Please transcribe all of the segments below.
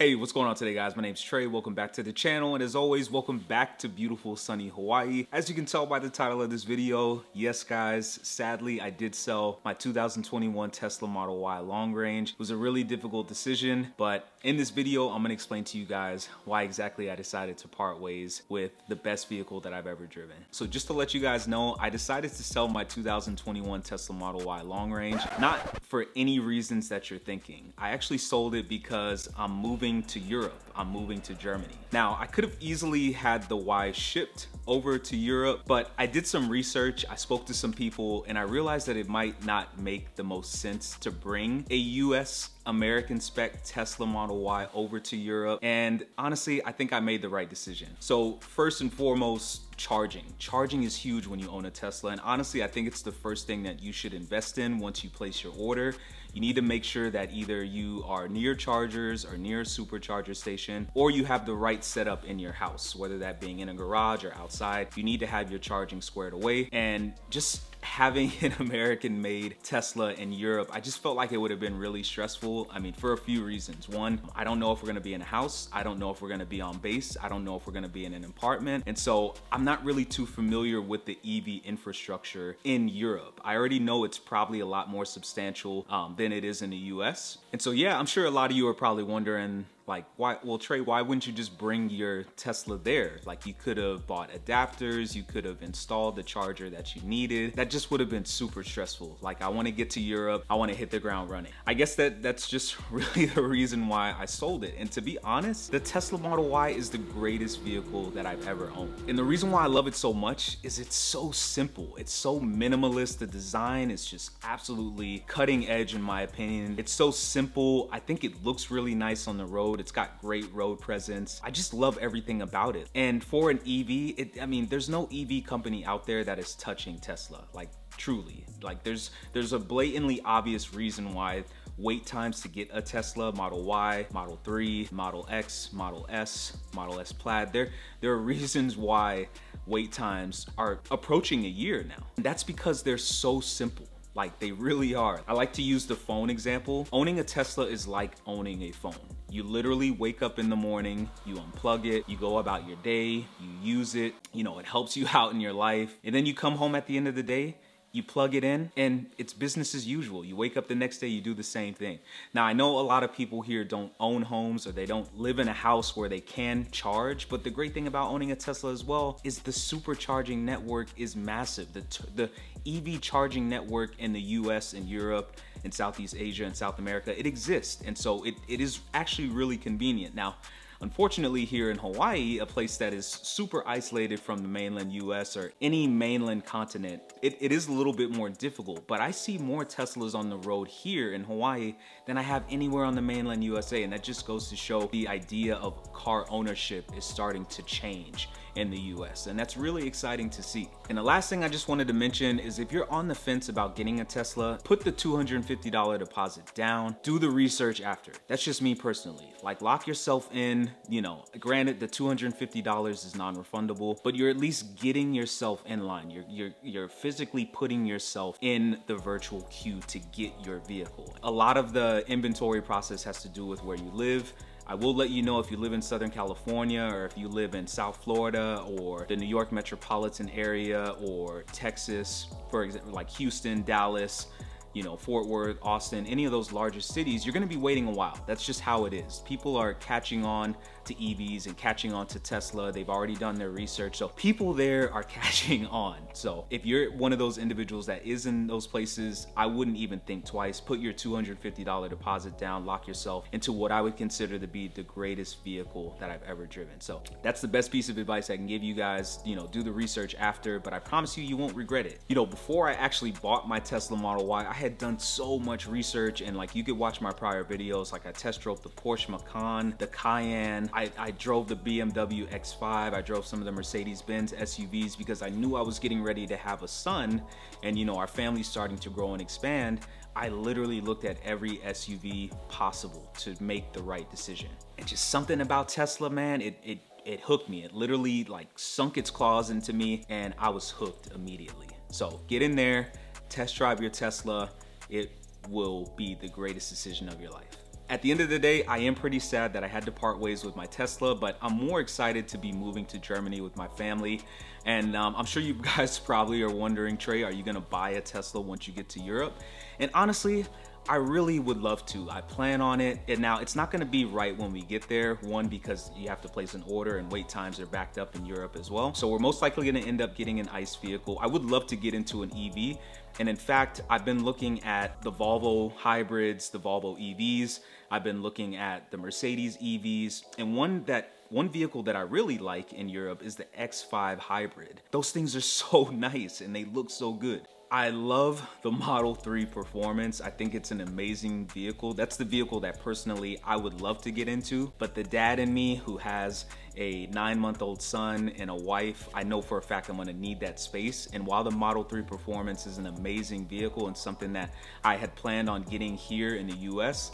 Hey, what's going on today, guys? My name's Trey. Welcome back to the channel, and as always, welcome back to beautiful sunny Hawaii. As you can tell by the title of this video, yes guys, sadly I did sell my 2021 Tesla Model Y long range. It was a really difficult decision, but in this video I'm going to explain to you guys why exactly I decided to part ways with the best vehicle that I've ever driven. So just to let you guys know, I decided to sell my 2021 Tesla Model Y long range, not for any reasons that you're thinking. I actually sold it because I'm moving to Europe. I'm moving to Germany. Now, I could have easily had the Y shipped over to Europe, but I did some research, I spoke to some people, and I realized that it might not make the most sense to bring a US American spec Tesla Model Y over to Europe. And honestly, I think I made the right decision. So first and foremost, charging. Charging is huge when you own a Tesla, and honestly, I think it's the first thing that you should invest in once you place your order. You need to make sure that either you are near chargers or near a supercharger station, or you have the right setup in your house, whether that being in a garage or outside. You need to have your charging squared away. And just having an American-made Tesla in Europe, I just felt like it would have been really stressful. I mean, for a few reasons. One, I don't know if we're gonna be in a house. I don't know if we're gonna be on base. I don't know if we're gonna be in an apartment. And so I'm not really too familiar with the EV infrastructure in Europe. I already know it's probably a lot more substantial than it is in the US. And so yeah, I'm sure a lot of you are probably wondering, like, well, Trey, why wouldn't you just bring your Tesla there? Like, you could have bought adapters, you could have installed the charger that you needed. That just would have been super stressful. Like, I want to get to Europe, I want to hit the ground running. I guess that's just really the reason why I sold it. And to be honest, the Tesla Model Y is the greatest vehicle that I've ever owned. And the reason why I love it so much is it's so simple. It's so minimalist. The design is just absolutely cutting edge in my opinion. It's so simple. I think it looks really nice on the road. It's got great road presence. I just love everything about it. And for an EV, I mean, there's no EV company out there that is touching Tesla. Like, truly. Like, there's a blatantly obvious reason why wait times to get a Tesla Model Y, Model 3, Model X, Model S, Model S Plaid, there are reasons why wait times are approaching a year now. And that's because they're so simple. Like, they really are. I like to use the phone example. Owning a Tesla is like owning a phone. You literally wake up in the morning, you unplug it, you go about your day, you use it, you know, it helps you out in your life. And then you come home at the end of the day, you plug it in, and it's business as usual. You wake up the next day, you do the same thing. Now, I know a lot of people here don't own homes or they don't live in a house where they can charge, but the great thing about owning a Tesla as well is the supercharging network is massive. The EV charging network in the US and Europe and Southeast Asia and South America, it exists. And so it is actually really convenient. Now, unfortunately, here in Hawaii, a place that is super isolated from the mainland US or any mainland continent, it is a little bit more difficult, but I see more Teslas on the road here in Hawaii than I have anywhere on the mainland USA, and that just goes to show the idea of car ownership is starting to change in the US, and that's really exciting to see. And the last thing I just wanted to mention is if you're on the fence about getting a Tesla, put the $250 deposit down, do the research after. That's just me personally. Like, lock yourself in, you know, granted the $250 is non-refundable, but you're at least getting yourself in line. You're physically putting yourself in the virtual queue to get your vehicle. A lot of the inventory process has to do with where you live. I will let you know if you live in Southern California or if you live in South Florida or the New York metropolitan area or Texas, for example, like Houston, Dallas, you know, Fort Worth, Austin, any of those larger cities, you're gonna be waiting a while. That's just how it is. People are catching on to EVs and catching on to Tesla. They've already done their research. So people there are catching on. So if you're one of those individuals that is in those places, I wouldn't even think twice. Put your $250 deposit down, lock yourself into what I would consider to be the greatest vehicle that I've ever driven. So that's the best piece of advice I can give you guys. You know, do the research after, but I promise you, you won't regret it. You know, before I actually bought my Tesla Model Y, I had done so much research, and like, you could watch my prior videos. Like, I test drove the Porsche Macan, the Cayenne, I drove the BMW X5, I drove some of the Mercedes-Benz SUVs because I knew I was getting ready to have a son, and you know, our family's starting to grow and expand. I literally looked at every SUV possible to make the right decision. And just something about Tesla, man, it hooked me. It literally like sunk its claws into me, and I was hooked immediately. So get in there, test drive your Tesla. It will be the greatest decision of your life. At the end of the day, I am pretty sad that I had to part ways with my Tesla, but I'm more excited to be moving to Germany with my family. And I'm sure you guys probably are wondering, Trey, are you gonna buy a Tesla once you get to Europe? And honestly, I really would love to. I plan on it. And now it's not gonna be right when we get there. One, because you have to place an order and wait times are backed up in Europe as well. So we're most likely gonna end up getting an ICE vehicle. I would love to get into an EV. And in fact, I've been looking at the Volvo hybrids, the Volvo EVs. I've been looking at the Mercedes EVs. And one vehicle that I really like in Europe is the X5 hybrid. Those things are so nice and they look so good. I love the Model 3 Performance. I think it's an amazing vehicle. That's the vehicle that personally I would love to get into. But the dad in me who has a 9-month-old son and a wife, I know for a fact I'm gonna need that space. And while the Model 3 Performance is an amazing vehicle and something that I had planned on getting here in the US,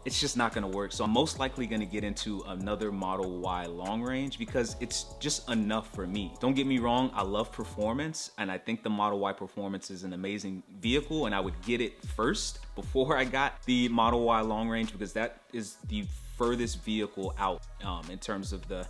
it's just not gonna work. So I'm most likely gonna get into another Model Y long range because it's just enough for me. Don't get me wrong, I love performance and I think the Model Y Performance is an amazing vehicle and I would get it first before I got the Model Y long range because that is the furthest vehicle out in terms of the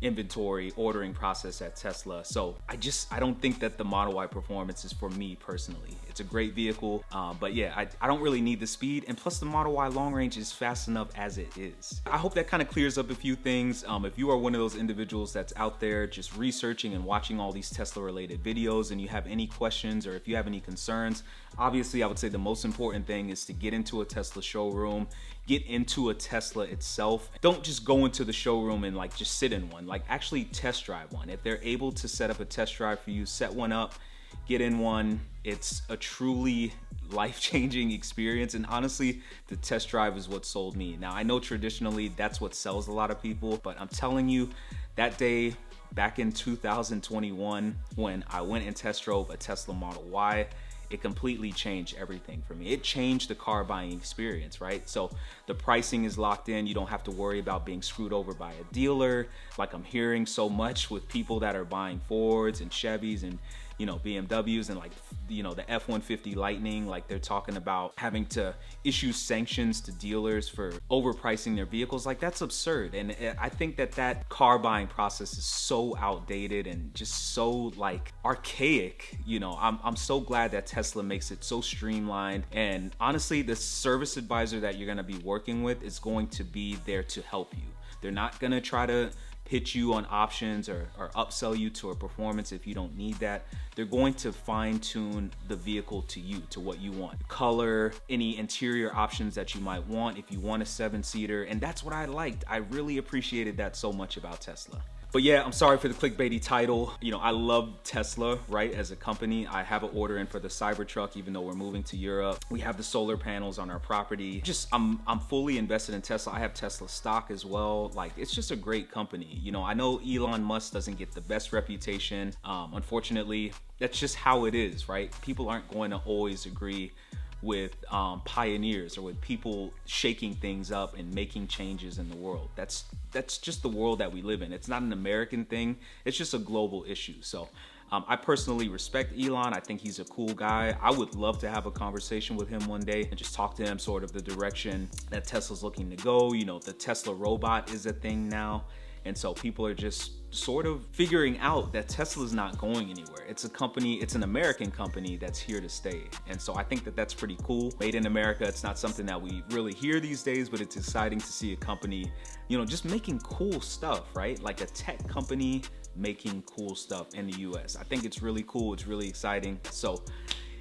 inventory ordering process at Tesla. So I don't think that the Model Y Performance is for me personally. It's a great vehicle, but yeah, I don't really need the speed, and plus the Model Y long range is fast enough as it is. I hope that kind of clears up a few things. If you are one of those individuals that's out there just researching and watching all these Tesla related videos and you have any questions or if you have any concerns, obviously I would say the most important thing is to get into a Tesla showroom, get into a Tesla itself. Don't just go into the showroom and like just sit in one, like actually test drive one. If they're able to set up a test drive for you, set one up, get in one. It's a truly life-changing experience, and honestly the test drive is what sold me. Now I know traditionally that's what sells a lot of people, but I'm telling you, that day back in 2021 when I went and test drove a Tesla Model Y, it completely changed everything for me. It changed the car buying experience, right? So the pricing is locked in. You don't have to worry about being screwed over by a dealer like I'm hearing so much with people that are buying Fords and Chevys and BMWs and like the F-150 Lightning. Like they're talking about having to issue sanctions to dealers for overpricing their vehicles. Like that's absurd. And I think that car buying process is so outdated and just so like archaic. I'm so glad that Tesla makes it so streamlined. And honestly, the service advisor that you're gonna be working with is going to be there to help you. They're not gonna try to pitch you on options or upsell you to a performance if you don't need that. They're going to fine tune the vehicle to you, to what you want. Color, any interior options that you might want if you want a 7-seater. And that's what I liked. I really appreciated that so much about Tesla. But yeah, I'm sorry for the clickbaity title. I love Tesla, right, as a company. I have an order in for the Cybertruck, even though we're moving to Europe. We have the solar panels on our property. I'm fully invested in Tesla. I have Tesla stock as well. Like, it's just a great company. I know Elon Musk doesn't get the best reputation. Unfortunately, that's just how it is, right? People aren't going to always agree with pioneers or with people shaking things up and making changes in the world. That's just the world that we live in. It's not an American thing. It's just a global issue. So I personally respect Elon. I think he's a cool guy. I would love to have a conversation with him one day and just talk to him sort of the direction that Tesla's looking to go. The Tesla robot is a thing now. And so people are just sort of figuring out that Tesla's not going anywhere. It's a company, it's an American company that's here to stay. And so I think that that's pretty cool. Made in America, it's not something that we really hear these days, but it's exciting to see a company, just making cool stuff, right? Like a tech company making cool stuff in the US. I think it's really cool. It's really exciting. So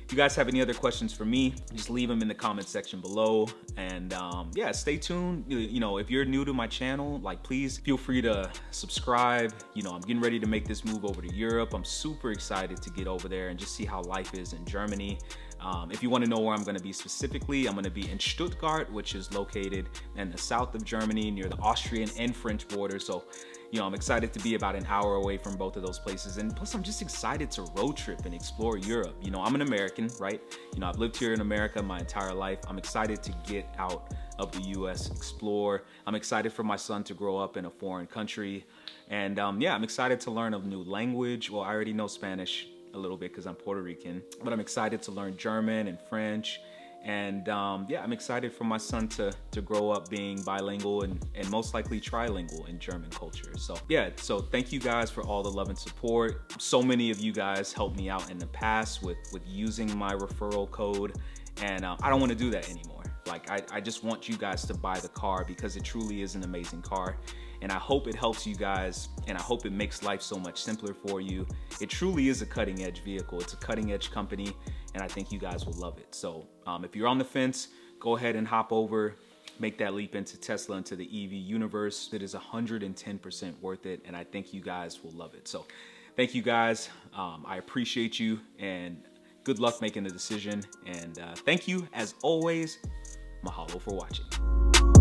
if you guys have any other questions for me, just leave them in the comment section below. And yeah, stay tuned. If you're new to my channel, like please feel free to subscribe. I'm getting ready to make this move over to Europe. I'm super excited to get over there and just see how life is in Germany. If you want to know where I'm going to be specifically, I'm going to be in Stuttgart, which is located in the south of Germany near the Austrian and French border. So I'm excited to be about an hour away from both of those places. And plus, I'm just excited to road trip and explore Europe. I'm an American, right? I've lived here in America my entire life. I'm excited to get out of the US, explore. I'm excited for my son to grow up in a foreign country. And yeah, I'm excited to learn a new language. Well, I already know Spanish a little bit because I'm Puerto Rican, but I'm excited to learn German and French And yeah, I'm excited for my son to grow up being bilingual and most likely trilingual in German culture. So yeah, so thank you guys for all the love and support. So many of you guys helped me out in the past with using my referral code, and I don't want to do that anymore. Like I just want you guys to buy the car because it truly is an amazing car. And I hope it helps you guys, and I hope it makes life so much simpler for you. It truly is a cutting edge vehicle. It's a cutting edge company, and I think you guys will love it. So if you're on the fence, go ahead and hop over, make that leap into Tesla, into the EV universe. It is 110% worth it, and I think you guys will love it. So thank you guys. I appreciate you, and good luck making the decision. And thank you, as always. Mahalo for watching.